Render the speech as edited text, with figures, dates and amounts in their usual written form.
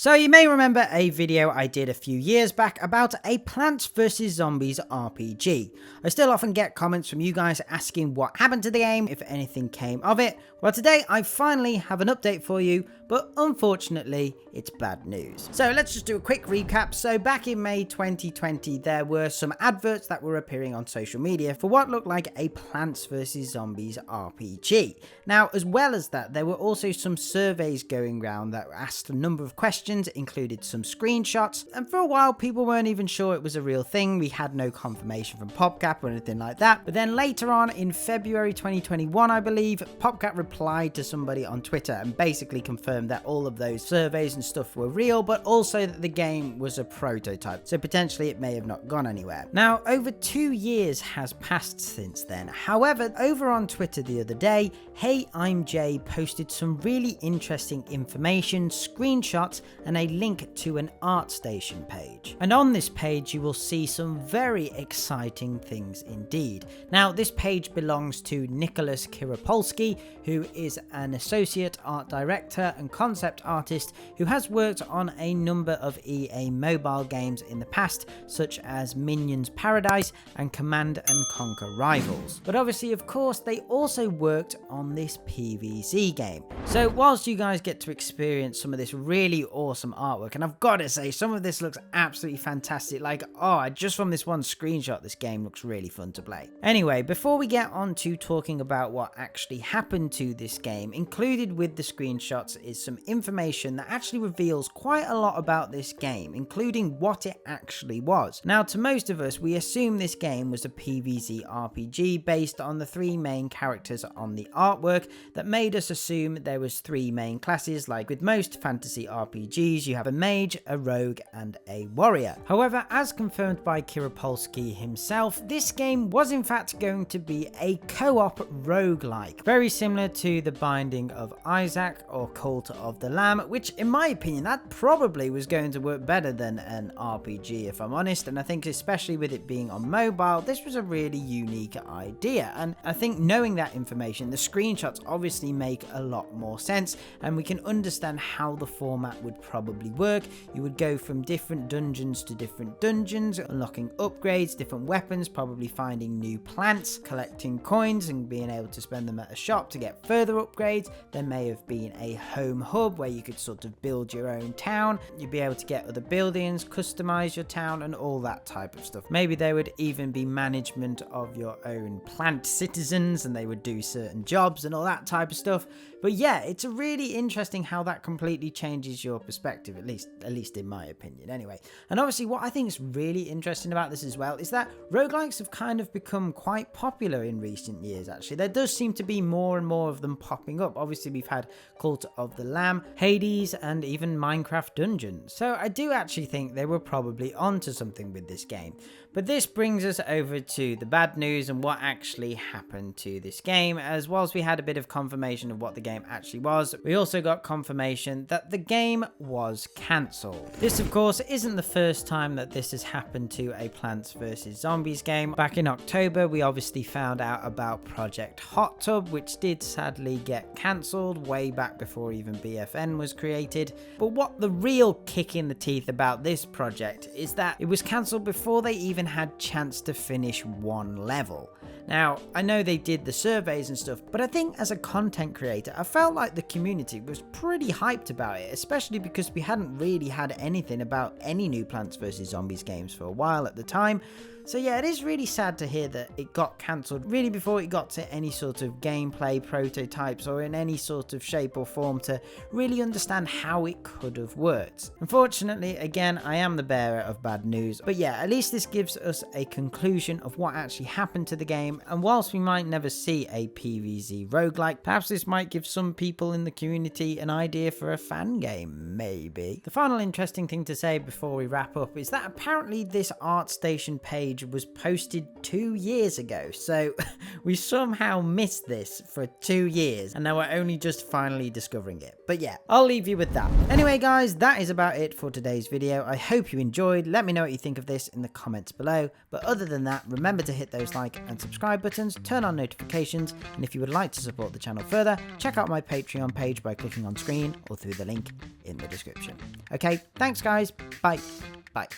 So you may remember a video I did a few years back about a Plants vs Zombies RPG. I still often get comments from you guys asking what happened to the game, if anything came of it. Well, today I finally have an update for you, but unfortunately it's bad news. So let's just do a quick recap. So back in May 2020 there were some adverts that were appearing on social media for what looked like a Plants vs Zombies RPG. Now, as well as that, there were also some surveys going around that asked a number of questions, included some screenshots, and for a while people weren't even sure it was a real thing. We had no confirmation from PopCap or anything like that. But then later on in February 2021, I believe, PopCap replied to somebody on Twitter and basically confirmed that all of those surveys and stuff were real, but also that the game was a prototype, so potentially it may have not gone anywhere. Now, over 2 years has passed since then. However, over on Twitter the other day, Hey I'm Jay posted some really interesting information, screenshots, and a link to an ArtStation page. And on this page you will see some very exciting things indeed. Now, this page belongs to Nicholas Kiripolsky, who is an associate art director and concept artist who has worked on a number of EA mobile games in the past, such as Minions Paradise and Command & Conquer Rivals. But obviously, of course, they also worked on this PvZ game. So whilst you guys get to experience some of this really awesome artwork, and I've got to say, some of this looks absolutely fantastic. Like, oh, just from this one screenshot, this game looks really fun to play. Anyway, before we get on to talking about what actually happened to this game, included with the screenshots is some information that actually reveals quite a lot about this game, including what it actually was. Now, to most of us, we assume this game was a PvZ RPG based on the 3 main characters on the artwork that made us assume there was 3 main classes. Like with most fantasy RPGs, you have a mage, a rogue, and a warrior. However, as confirmed by Kiripolsky himself, this game was in fact going to be a co-op roguelike, very similar to The Binding of Isaac or Cult of the Lamb, which in my opinion, that probably was going to work better than an RPG, if I'm honest. And I think especially with it being on mobile, this was a really unique idea. And I think knowing that information, the screenshots obviously make a lot more sense, and we can understand how the format would probably work. You would go from different dungeons to different dungeons, unlocking upgrades, different weapons, probably finding new plants, collecting coins and being able to spend them at a shop to get further upgrades. There may have been a home hub where you could sort of build your own town. You'd be able to get other buildings, customize your town, and all that type of stuff. Maybe there would even be management of your own plant citizens, and they would do certain jobs and all that type of stuff. But yeah, it's a really interesting how that completely changes your perspective, at least in my opinion anyway. And obviously what I think is really interesting about this as well is that roguelikes have kind of become quite popular in recent years. Actually, there does seem to be more and more of them popping up. Obviously we've had Cult of the Lamb, Hades, and even Minecraft Dungeons. So I do actually think they were probably onto something with this game. But this brings us over to the bad news and what actually happened to this game, as whilst we had a bit of confirmation of what the game actually was, we also got confirmation that the game was cancelled. This of course isn't the first time that this has happened to a Plants vs Zombies game. Back in October we obviously found out about Project Hot Tub, which did sadly get cancelled way back before even BFN was created. But what the real kick in the teeth about this project is that it was cancelled before they even had chance to finish one level. Now, I know they did the surveys and stuff, but I think as a content creator, I felt like the community was pretty hyped about it, especially because we hadn't really had anything about any new Plants vs Zombies games for a while at the time. So yeah, it is really sad to hear that it got cancelled really before it got to any sort of gameplay prototypes or in any sort of shape or form to really understand how it could have worked. Unfortunately, again, I am the bearer of bad news, but yeah, at least this gives us a conclusion of what actually happened to the game. And whilst we might never see a PvZ roguelike, perhaps this might give some people in the community an idea for a fan game, maybe. The final interesting thing to say before we wrap up is that apparently this ArtStation page page was posted 2 years ago, so we somehow missed this for 2 years, and now we're only just finally discovering it. But yeah, I'll leave you with that. Anyway guys, that is about it for today's video. I hope you enjoyed. Let me know what you think of this in the comments below. But other than that, remember to hit those like and subscribe buttons, turn on notifications, and if you would like to support the channel further, check out my Patreon page by clicking on screen or through the link in the description. Okay, thanks guys. Bye. Bye.